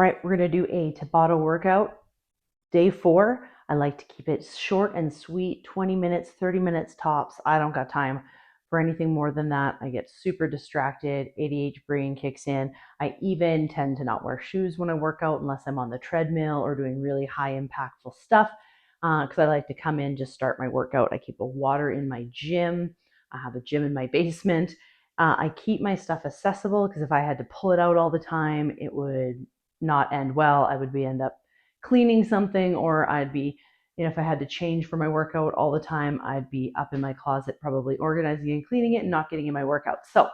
All right, we're going to do a Tabata workout. Day 4. I like to keep it short and sweet, 20 minutes, 30 minutes tops. I don't got time for anything more than that. I get super distracted. ADHD brain kicks in. I even tend to not wear shoes when I work out unless I'm on the treadmill or doing really high impactful stuff because I like to come in, just start my workout. I keep a water in my gym. I have a gym in my basement. I keep my stuff accessible because if I had to pull it out all the time, it would not end well. I would end up cleaning something, or I'd be, if I had to change for my workout all the time, I'd be up in my closet probably organizing and cleaning it and not getting in my workout. So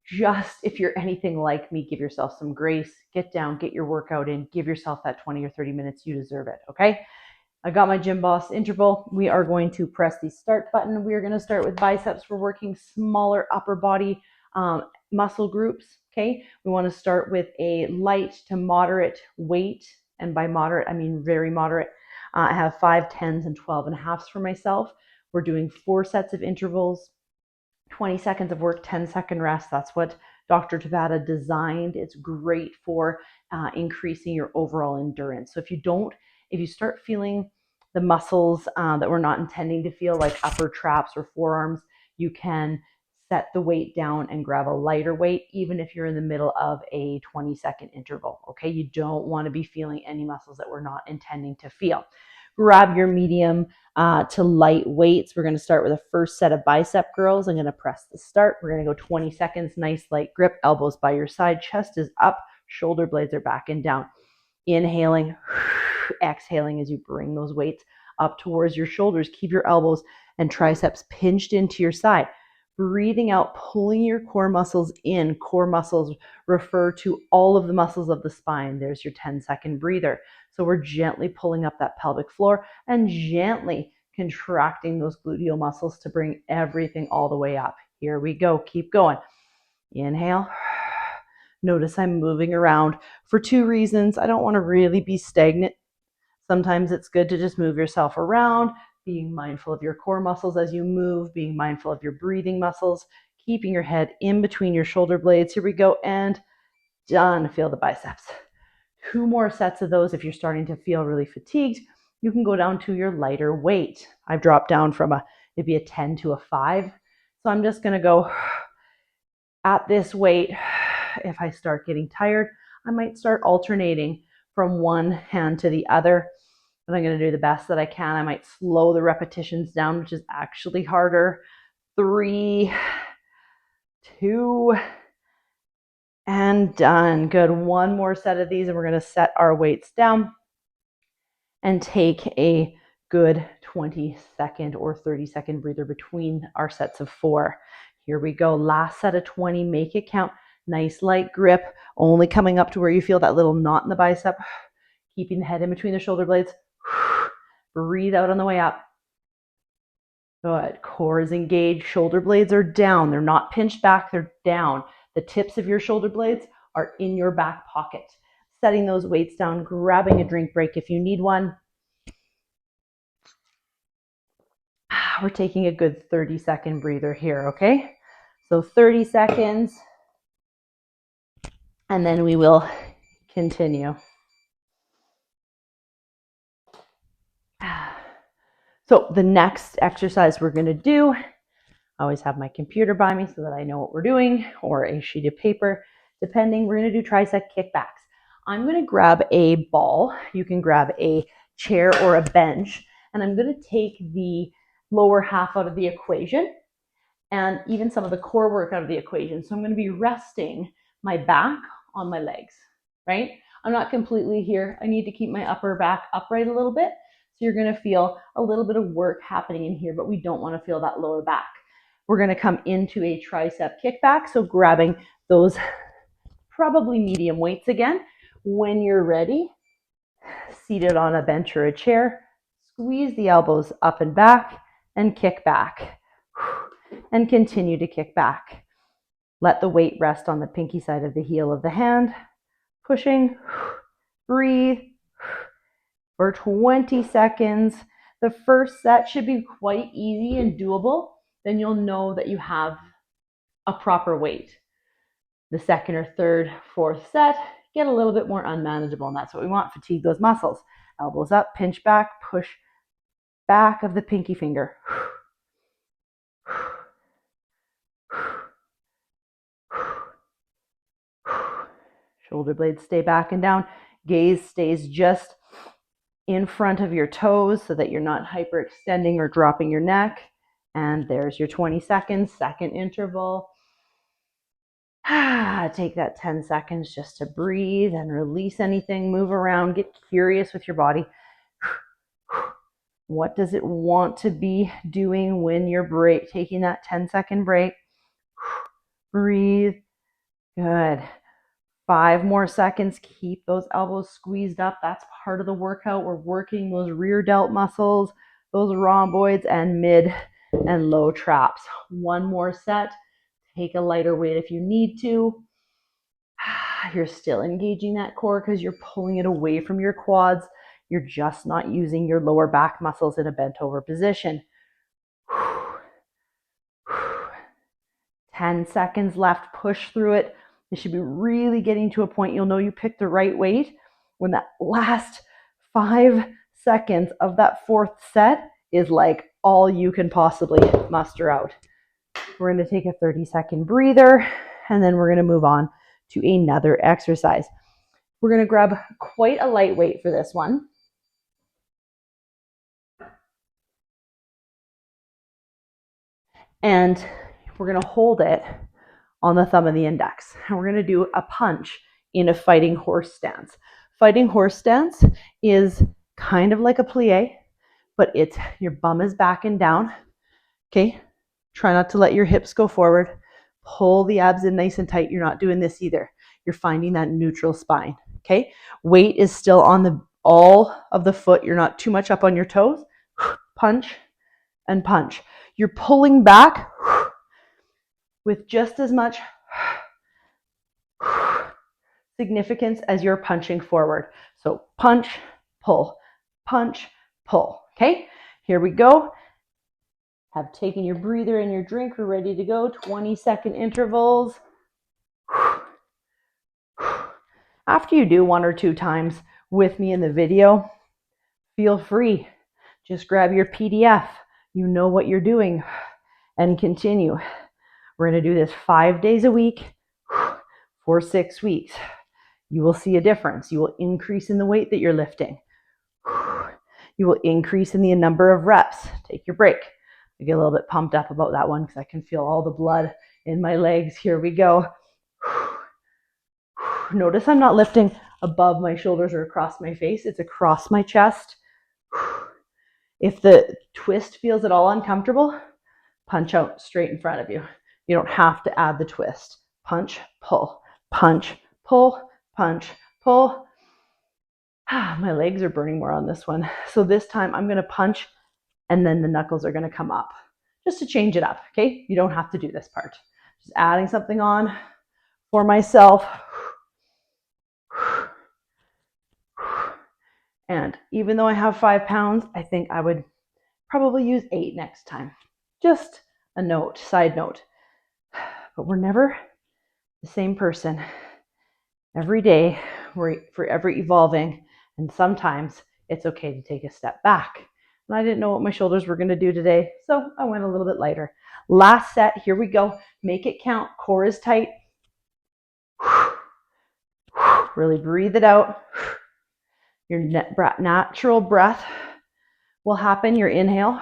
just if you're anything like me, give yourself some grace, get down, get your workout in, give yourself that 20 or 30 minutes. You deserve it. Okay. I got my Gym Boss interval. We are going to press the start button. We are going to start with biceps. We're working smaller upper body muscle groups. Okay. We want to start with a light to moderate weight. And by moderate, I mean very moderate. I have 5, 10s, and 12 and a halves for myself. We're doing 4 sets of intervals, 20 seconds of work, 10-second rest. That's what 2.0-Tabata designed. It's great for increasing your overall endurance. So if you start feeling the muscles that we're not intending to feel, like upper traps or forearms, you can set the weight down and grab a lighter weight, even if you're in the middle of a 20-second interval. Okay, you don't want to be feeling any muscles that we're not intending to feel. Grab your medium to light weights. We're going to start with the first set of bicep curls. I'm going to press the start. We're going to go 20 seconds, nice light grip, elbows by your side, chest is up, shoulder blades are back and down. Inhaling, exhaling as you bring those weights up towards your shoulders. Keep your elbows and triceps pinched into your side. Breathing out, pulling your core muscles in. Core muscles refer to all of the muscles of the spine. There's your 10-second breather. So we're gently pulling up that pelvic floor and gently contracting those gluteal muscles to bring everything all the way up. Here we go. Keep going. Inhale. Notice I'm moving around for 2 reasons. I don't want to really be stagnant. Sometimes it's good to just move yourself around, being mindful of your core muscles as you move, being mindful of your breathing muscles, keeping your head in between your shoulder blades. Here we go, and done. Feel the biceps. 2 more sets of those. If you're starting to feel really fatigued, you can go down to your lighter weight. I've dropped down from it'd be a 10 to a 5. So I'm just going to go at this weight. If I start getting tired, I might start alternating from one hand to the other, but I'm going to do the best that I can. I might slow the repetitions down, which is actually harder. 3, 2, and done. Good. 1 more set of these, and we're going to set our weights down and take a good 20-second or 30-second breather between our sets of 4. Here we go. Last set of 20. Make it count. Nice light grip, only coming up to where you feel that little knot in the bicep. Keeping the head in between the shoulder blades. Breathe out on the way up. Good. Core is engaged. Shoulder blades are down. They're not pinched back. They're down. The tips of your shoulder blades are in your back pocket. Setting those weights down, grabbing a drink break if you need one. We're taking a good 30-second breather here, okay? So 30 seconds, and then we will continue. So the next exercise we're going to do, I always have my computer by me so that I know what we're doing, or a sheet of paper, depending. We're going to do tricep kickbacks. I'm going to grab a ball. You can grab a chair or a bench, and I'm going to take the lower half out of the equation and even some of the core work out of the equation. So I'm going to be resting my back on my legs, right? I'm not completely here. I need to keep my upper back upright a little bit. So you're going to feel a little bit of work happening in here, but we don't want to feel that lower back. We're going to come into a tricep kickback. So grabbing those probably medium weights again. When you're ready, seated on a bench or a chair, squeeze the elbows up and back and kick back. And continue to kick back. Let the weight rest on the pinky side of the heel of the hand. Pushing, breathe for 20 seconds. The first set should be quite easy and doable. Then you'll know that you have a proper weight. The second or third, fourth set, get a little bit more unmanageable, and that's what we want. Fatigue those muscles. Elbows up, pinch back, push back of the pinky finger. Shoulder blades stay back and down. Gaze stays just in front of your toes so that you're not hyperextending or dropping your neck. And there's your 20 seconds, second interval. Take that 10 seconds just to breathe and release anything, move around, get curious with your body. What does it want to be doing when you're taking that 10-second break? Breathe. Good. 5 more seconds. Keep those elbows squeezed up. That's part of the workout. We're working those rear delt muscles, those rhomboids, and mid and low traps. 1 more set. Take a lighter weight if you need to. You're still engaging that core because you're pulling it away from your quads. You're just not using your lower back muscles in a bent over position. 10 seconds left. Push through it. You should be really getting to a point you'll know you picked the right weight when that last 5 seconds of that 4th set is like all you can possibly muster out. We're going to take a 30-second breather, and then we're going to move on to another exercise. We're going to grab quite a light weight for this one. And we're going to hold it on the thumb of the index. And we're going to do a punch in a fighting horse stance. Fighting horse stance is kind of like a plie, but it's your bum is back and down. Okay? Try not to let your hips go forward. Pull the abs in nice and tight. You're not doing this either. You're finding that neutral spine. Okay? Weight is still on the all of the foot. You're not too much up on your toes. Punch and punch. You're pulling back with just as much significance as you're punching forward. So punch, pull, punch, pull. Okay? Here we go. Have taken your breather and your drink. We're ready to go. 20-second intervals. After you do 1 or 2 times with me in the video, feel free. Just grab your PDF. You know what you're doing, and continue. We're going to do this 5 days a week for 6 weeks. You will see a difference. You will increase in the weight that you're lifting. You will increase in the number of reps. Take your break. I get a little bit pumped up about that one because I can feel all the blood in my legs. Here we go. Notice I'm not lifting above my shoulders or across my face. It's across my chest. If the twist feels at all uncomfortable, punch out straight in front of you. You don't have to add the twist. Punch, pull, punch, pull, punch, pull. My legs are burning more on this one. So this time I'm going to punch and then the knuckles are going to come up just to change it up. Okay? You don't have to do this part. Just adding something on for myself. And even though I have 5 pounds, I think I would probably use 8 next time. Just a note, side note. But we're never the same person. Every day, we're forever evolving. And sometimes it's okay to take a step back. And I didn't know what my shoulders were going to do today, so I went a little bit lighter. Last set, here we go. Make it count. Core is tight. Really breathe it out. Your natural breath will happen, your inhale,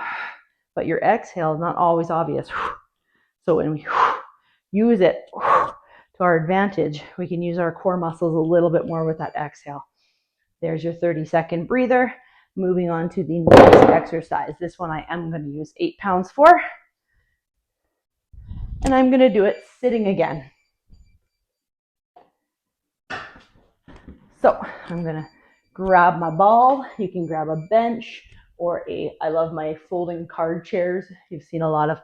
but your exhale is not always obvious. So when we use it to our advantage, we can use our core muscles a little bit more with that exhale. There's your 30-second breather. Moving on to the next exercise. This one I am going to use 8 pounds for. And I'm going to do it sitting again. So I'm going to grab my ball. You can grab a bench or I love my folding card chairs. You've seen a lot of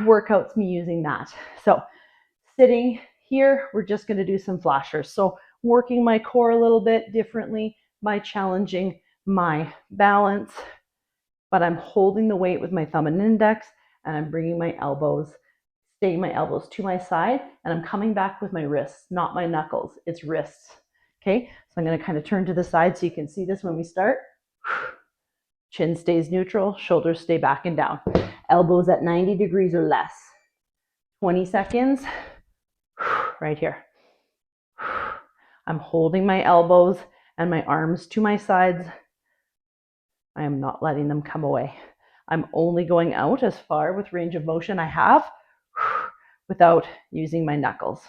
workouts me using that. So sitting here, we're just going to do some flashers. So working my core a little bit differently by challenging my balance, but I'm holding the weight with my thumb and index, and I'm bringing my elbows Stay my elbows to my side, and I'm coming back with my wrists, not my knuckles. It's wrists. Okay, so I'm going to kind of turn to the side so you can see this when we start. Chin stays neutral, shoulders stay back and down. Elbows at 90 degrees or less. 20 seconds, right here. I'm holding my elbows and my arms to my sides. I am not letting them come away. I'm only going out as far with range of motion I have without using my knuckles.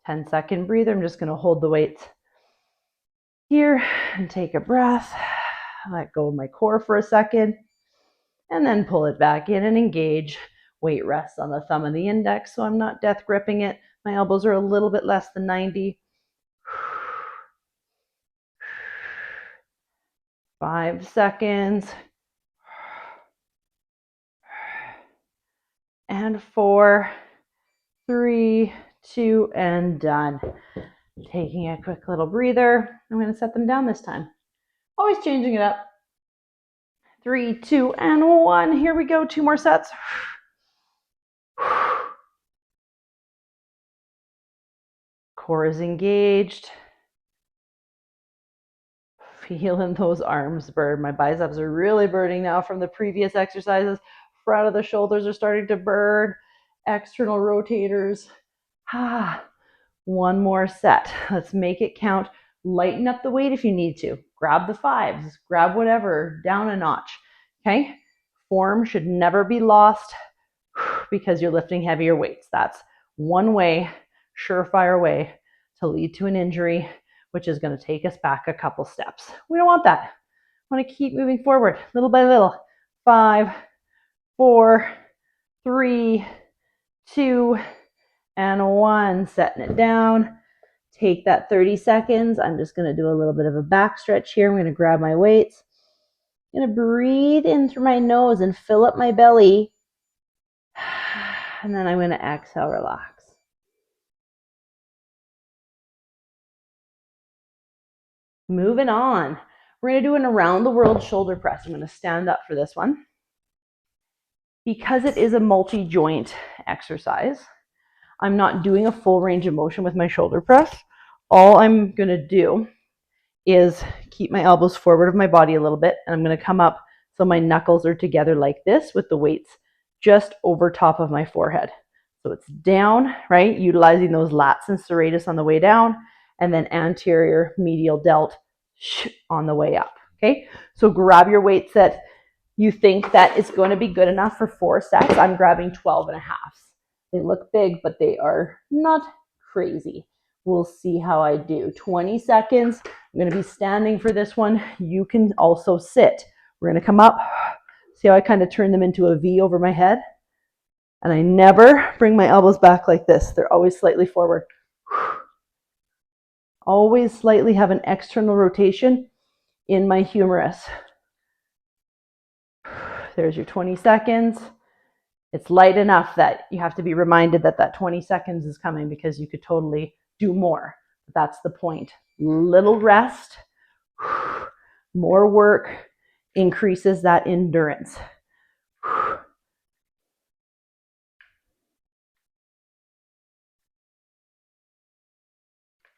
10-second breather. I'm just going to hold the weights here and take a breath. Let go of my core for a second and then pull it back in and engage. Weight rests on the thumb and the index, so I'm not death gripping it. My elbows are a little bit less than 90. 5 seconds. And 4, 3, 2, and done. Taking a quick little breather. I'm going to set them down this time. Always changing it up. 3, 2, and 1. Here we go. 2 more sets. Core is engaged. Feeling those arms burn. My biceps are really burning now from the previous exercises. Front of the shoulders are starting to burn. External rotators. One more set. Let's make it count. Lighten up the weight if you need to. Grab the 5s. Grab whatever. Down a notch. Okay? Form should never be lost because you're lifting heavier weights. That's one way, surefire way to lead to an injury, which is going to take us back a couple steps. We don't want that. We want to keep moving forward little by little. 5, 4, 3, 2, and 1. Setting it down. Take that 30 seconds. I'm just going to do a little bit of a back stretch here. I'm going to grab my weights. I'm going to breathe in through my nose and fill up my belly. And then I'm going to exhale, relax. Moving on. We're going to do an around the world shoulder press. I'm going to stand up for this one. Because it is a multi-joint exercise, I'm not doing a full range of motion with my shoulder press. All I'm going to do is keep my elbows forward of my body a little bit, and I'm going to come up so my knuckles are together like this with the weights just over top of my forehead. So it's down, right? Utilizing those lats and serratus on the way down, and then anterior medial delt on the way up. Okay, so grab your weights that you think that is going to be good enough for 4 sets. I'm grabbing 12 and a half. They look big, but they are not crazy. We'll see how I do. 20 seconds. I'm going to be standing for this one. You can also sit. We're going to come up. See how I kind of turn them into a V over my head? And I never bring my elbows back like this. They're always slightly forward. Always slightly have an external rotation in my humerus. There's your 20 seconds. It's light enough that you have to be reminded that that 20 seconds is coming because you could totally do more. That's the point. Little rest, more work increases that endurance.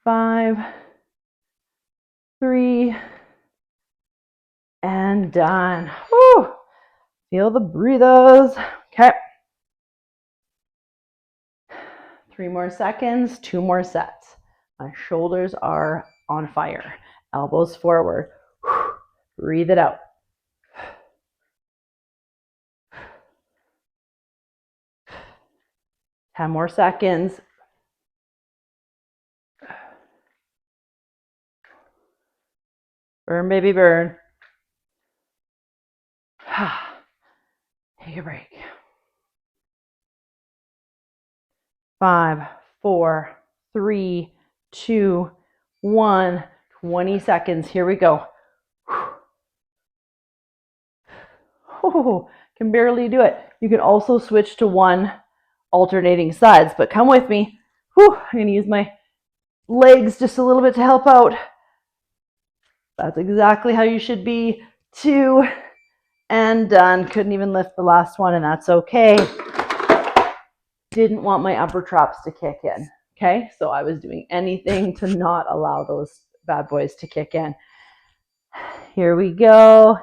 5, 3, and done. Woo! Feel the breathers. Okay. 3 more seconds, 2 more sets. My shoulders are on fire. Elbows forward. Breathe it out. 10 more seconds. Burn, baby, burn. Take a break. 5, 4, 3, 2, 1. 20 seconds. Here we go. Oh, can barely do it. You can also switch to one alternating sides, but come with me. I'm going to use my legs just a little bit to help out. That's exactly how you should be. 2, And done. Couldn't even lift the last one, and that's okay. Didn't want my upper traps to kick in. Okay, so I was doing anything to not allow those bad boys to kick in. Here we go.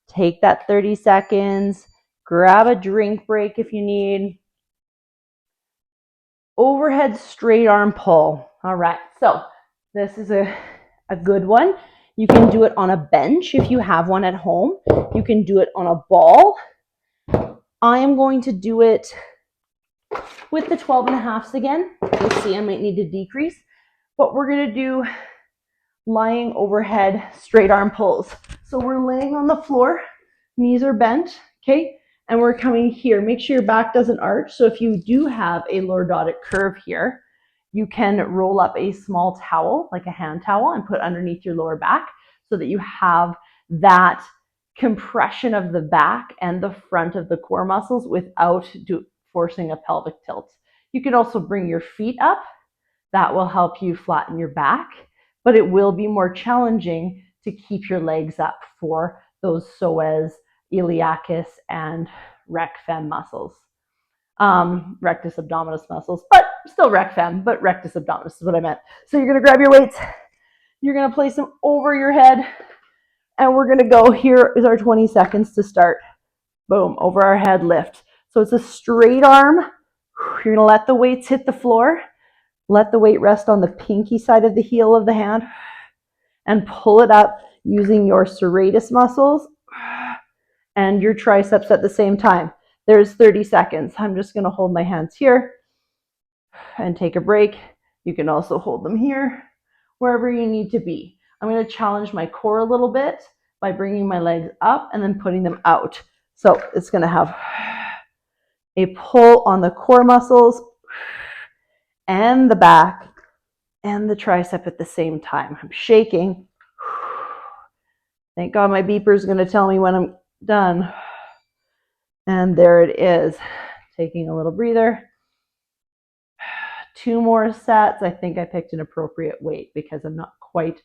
Take that 30 seconds. Grab a drink break if you need. Overhead straight arm pull. All right, so this is a good one. You can do it on a bench if you have one at home. You can do it on a ball. I am going to do it with the 12.5s again. You'll see I might need to decrease, but we're going to do lying overhead straight arm pulls. So we're laying on the floor, knees are bent, okay? And we're coming here. Make sure your back doesn't arch. So if you do have a lordotic curve here, you can roll up a small towel, like a hand towel, and put underneath your lower back so that you have that compression of the back and the front of the core muscles without forcing a pelvic tilt. You can also bring your feet up. That will help you flatten your back, but it will be more challenging to keep your legs up for those psoas, iliacus, and rec fem muscles. Rectus abdominis muscles, but still rec fem, but rectus abdominis is what I meant. So you're gonna grab your weights, you're gonna place them over your head, and we're gonna go. Here is our 20 seconds to start. Boom, over our head, lift. So it's a straight arm. You're gonna let the weights hit the floor. Let the weight rest on the pinky side of the heel of the hand and pull it up using your serratus muscles and your triceps at the same time. There's 30 seconds. I'm just going to hold my hands here and take a break. You can also hold them here, wherever you need to be. I'm going to challenge my core a little bit by bringing my legs up and then putting them out. So it's going to have a pull on the core muscles and the back and the tricep at the same time. I'm shaking. Thank God my beeper is going to tell me when I'm done. And there it is. Taking a little breather. 2 more sets. I think I picked an appropriate weight because I'm not quite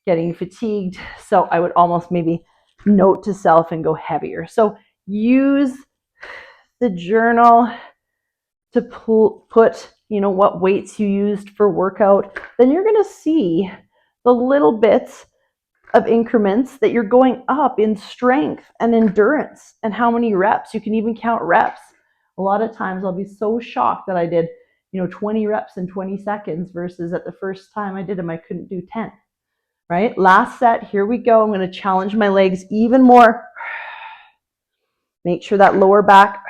getting fatigued. So I would almost maybe note to self and go heavier. So use the journal to put, what weights you used for workout. Then you're going to see the little bits of increments that you're going up in strength and endurance and how many reps. You can even count reps. A lot of times I'll be so shocked that I did 20 reps in 20 seconds versus at the first time I did them I couldn't do 10. Right? Last set, here we go. I'm going to challenge my legs even more. Make sure that lower back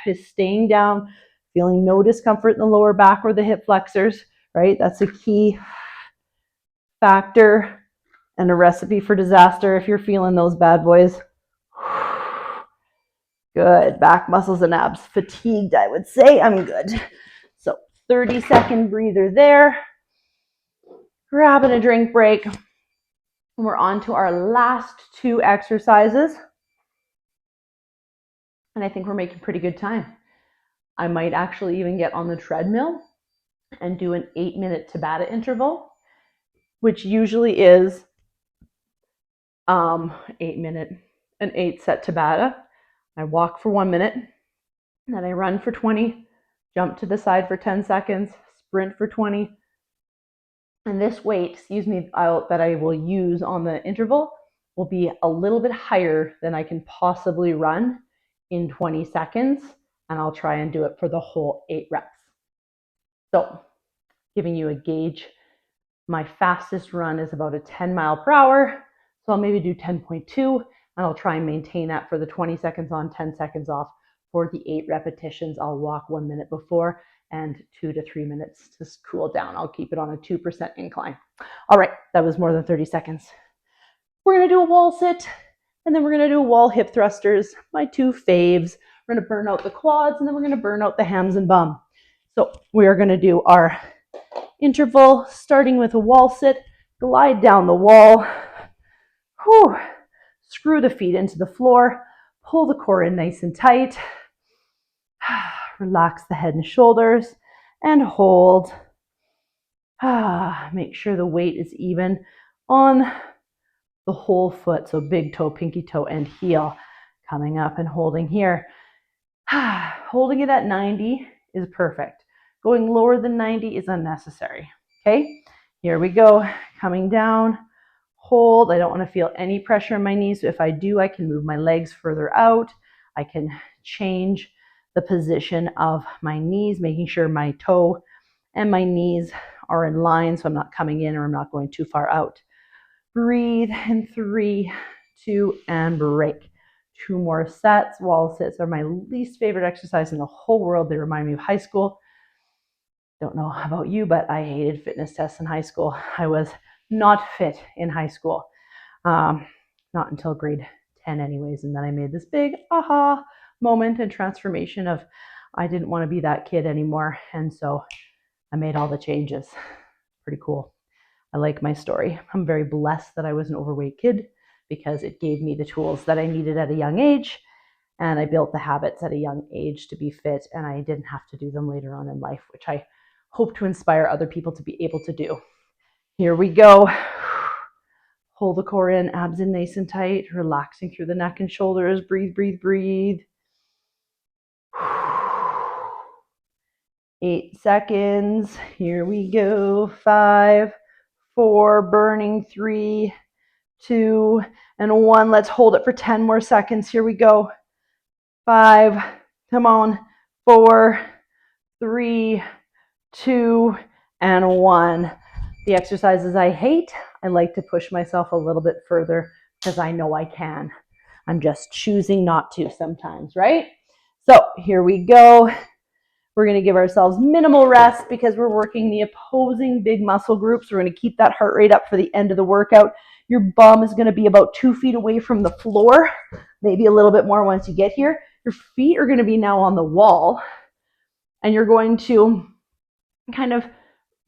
is staying down, feeling no discomfort in the lower back or the hip flexors, right? That's a key factor and a recipe for disaster if you're feeling those bad boys. Good. Back muscles and abs fatigued, I would say. I'm good. So 30-second breather there. Grabbing a drink break. We're on to our last 2 exercises. And I think we're making pretty good time. I might actually even get on the treadmill and do an 8-minute Tabata interval, which usually is 8-minute, an 8-set Tabata. I walk for 1 minute, then I run for 20, jump to the side for 10 seconds, sprint for 20. And this weight, that I will use on the interval will be a little bit higher than I can possibly run in 20 seconds. And I'll try and do it for the whole 8 reps. So giving you a gauge, my fastest run is about a 10 mile per hour. So I'll maybe do 10.2 and I'll try and maintain that for the 20 seconds on, 10 seconds off. For the 8 repetitions, I'll walk 1 minute before and 2 to 3 minutes to cool down. I'll keep it on a 2% incline. All right, that was more than 30 seconds. We're gonna do a wall sit and then we're gonna do wall hip thrusters, my 2 faves. We're gonna burn out the quads and then we're gonna burn out the hams and bum. So we are gonna do our interval, starting with a wall sit, glide down the wall, screw the feet into the floor, pull the core in nice and tight, relax the head and shoulders, and hold. Make sure the weight is even on the whole foot, so big toe, pinky toe, and heel. Coming up and holding here. Holding it at 90 is perfect. Going lower than 90 is unnecessary. Okay, here we go. Coming down, hold. I don't want to feel any pressure in my knees. So if I do, I can move my legs further out. I can change the position of my knees, making sure my toe and my knees are in line so I'm not coming in or I'm not going too far out. Breathe in 3, 2, and break. 2 more sets. Wall sits are my least favorite exercise in the whole world. They remind me of high school. Don't know about you, but I hated fitness tests in high school. I was not fit in high school. Not until grade 10 anyways. And then I made this big aha moment and transformation of I didn't want to be that kid anymore. And so I made all the changes. Pretty cool. I like my story. I'm very blessed that I was an overweight kid because it gave me the tools that I needed at a young age. And I built the habits at a young age to be fit, and I didn't have to do them later on in life, which I hope to inspire other people to be able to do. Here we go. Hold the core in, abs in nice and tight, relaxing through the neck and shoulders. Breathe, breathe, breathe. 8 seconds. Here we go. 5, 4, burning 3, 2, and 1. Let's hold it for 10 more seconds. Here we go. 5, come on. 4, 3, 2, and 1. The exercises I hate, I like to push myself a little bit further because I know I can. I'm just choosing not to sometimes, right? So here we go. We're going to give ourselves minimal rest because we're working the opposing big muscle groups. We're going to keep that heart rate up for the end of the workout. Your bum is going to be about 2 feet away from the floor, maybe a little bit more once you get here. Your feet are going to be now on the wall, and you're going to kind of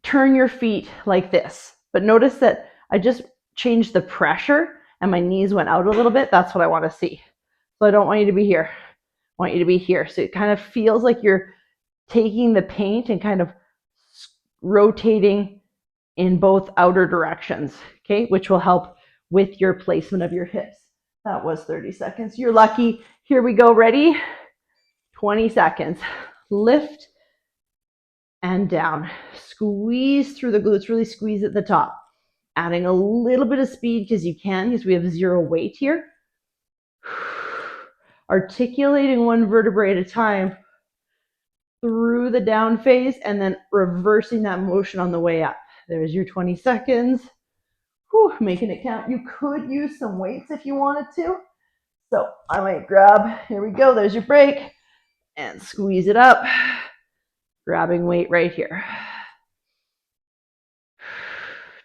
turn your feet like this. But notice that I just changed the pressure and my knees went out a little bit. That's what I want to see. So I don't want you to be here. I want you to be here. So it kind of feels like you're taking the paint and kind of rotating in both outer directions, okay, which will help with your placement of your hips. That was 30 seconds. You're lucky. Here we go. Ready? 20 seconds. Lift and down. Squeeze through the glutes, really squeeze at the top. Adding a little bit of speed because you can, because we have 0 weight here. Articulating 1 vertebrae at a time through the down phase and then reversing that motion on the way up. There's your 20 seconds. Whew, making it count. You could use some weights if you wanted to. So I might grab, here we go, there's your break, and squeeze it up. Grabbing weight right here.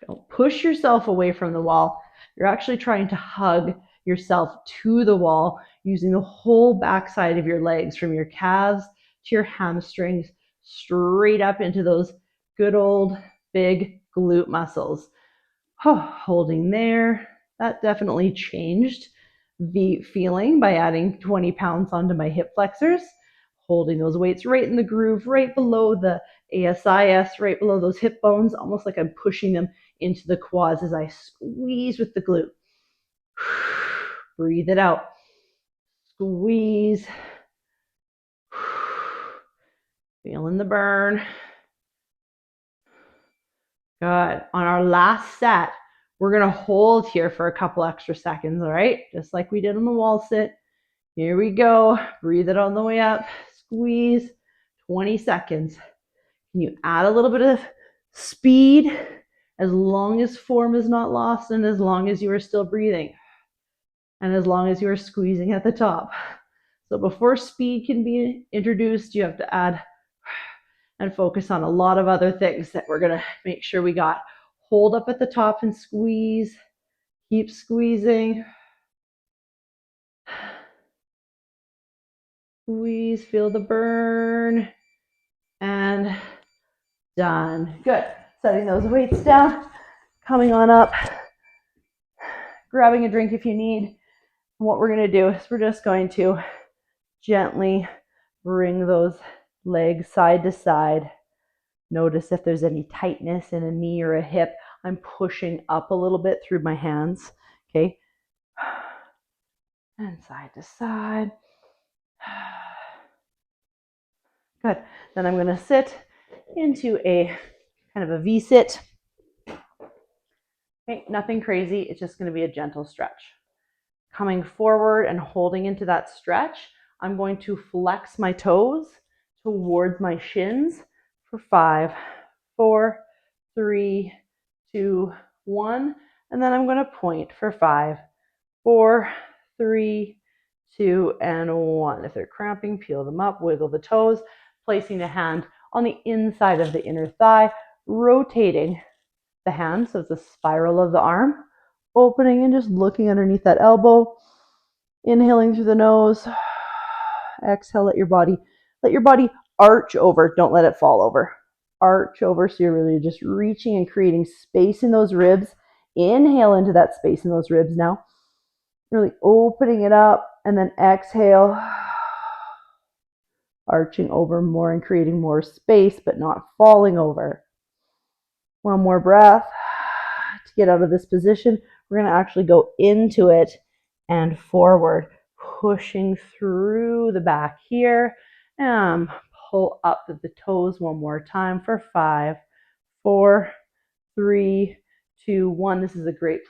Don't push yourself away from the wall. You're actually trying to hug yourself to the wall using the whole backside of your legs, from your calves to your hamstrings, straight up into those good old big glute muscles. Holding there. That definitely changed the feeling by adding 20 pounds onto my hip flexors. Holding those weights right in the groove, right below the ASIS, right below those hip bones, almost like I'm pushing them into the quads as I squeeze with the glute. Breathe it out. Squeeze. Feeling the burn. Good. On our last set, we're going to hold here for a couple extra seconds, all right? Just like we did on the wall sit. Here we go. Breathe it on the way up. Squeeze. 20 seconds. Can you add a little bit of speed as long as form is not lost and as long as you are still breathing and as long as you are squeezing at the top? So before speed can be introduced, you have to add and focus on a lot of other things that we're going to make sure we got. Hold up at the top and squeeze. Keep squeezing. Squeeze, feel the burn. And done. Good. Setting those weights down. Coming on up. Grabbing a drink if you need. And what we're going to do is we're just going to gently bring those legs side to side. Notice if there's any tightness in a knee or a hip. I'm pushing up a little bit through my hands. Okay. and side to side. Good. Then I'm going to sit into a kind of a V-sit. Okay, nothing crazy. It's just going to be a gentle stretch. Coming forward and holding into that stretch, I'm going to flex my toes towards my shins for 5, 4, 3, 2, 1. And then I'm going to point for 5, 4, 3, 2, and 1. If they're cramping, peel them up, wiggle the toes, placing the hand on the inside of the inner thigh, rotating the hand so it's a spiral of the arm, opening and just looking underneath that elbow, inhaling through the nose, exhale, let your body arch over, don't let it fall over. Arch over, so you're really just reaching and creating space in those ribs. Inhale into that space in those ribs now. Really opening it up, and then exhale, arching over more and creating more space, but not falling over. One more breath. To get out of this position, we're going to actually go into it and forward, pushing through the back here, and pull up the toes one more time for 5, 4, 3, 2, 1. This is a great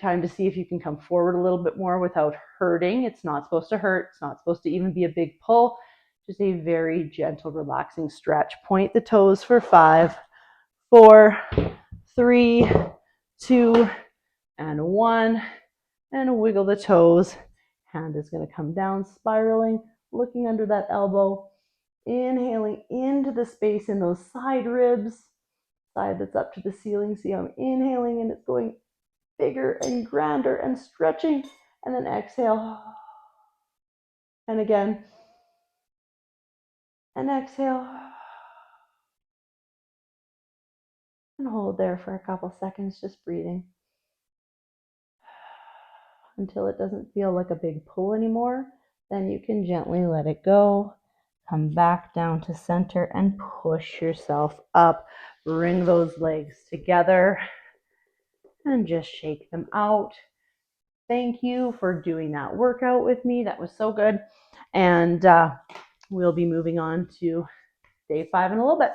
time to see if you can come forward a little bit more without hurting. It's not supposed to hurt. It's not supposed to even be a big pull. Just a very gentle, relaxing stretch. Point the toes for 5, 4, 3, 2, and 1. And wiggle the toes. Hand is going to come down, spiraling, looking under that elbow. Inhaling into the space in those side ribs. Side that's up to the ceiling. See how I'm inhaling and it's going bigger and grander and stretching. And then exhale. And again. And exhale. And hold there for a couple seconds, just breathing. Until it doesn't feel like a big pull anymore. Then you can gently let it go. Come back down to center and push yourself up. Bring those legs together and just shake them out. Thank you for doing that workout with me. That was so good. And we'll be moving on to day 5 in a little bit.